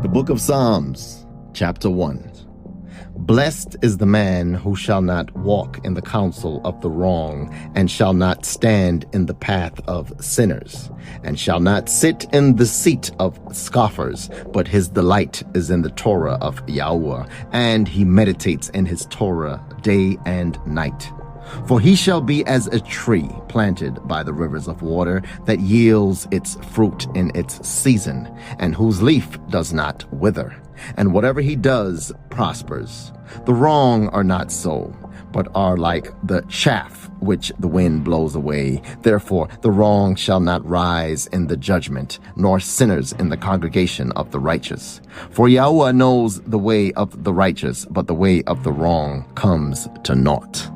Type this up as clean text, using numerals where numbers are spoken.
The Book of Psalms, chapter 1. Blessed is the man who shall not walk in the counsel of the wrong, and shall not stand in the path of sinners, and shall not sit in the seat of scoffers, but his delight is in the Torah of YAHUAH, and he meditates in his Torah day and night. For he shall be as a tree planted by the rivers of water, that yields its fruit in its season, and whose leaf does not wither. And whatever he does prospers. The wrong are not so, but are like the chaff which the wind blows away. Therefore the wrong shall not rise in the judgment, nor sinners in the congregation of the righteous. For YAHUAH knows the way of the righteous, but the way of the wrong comes to naught.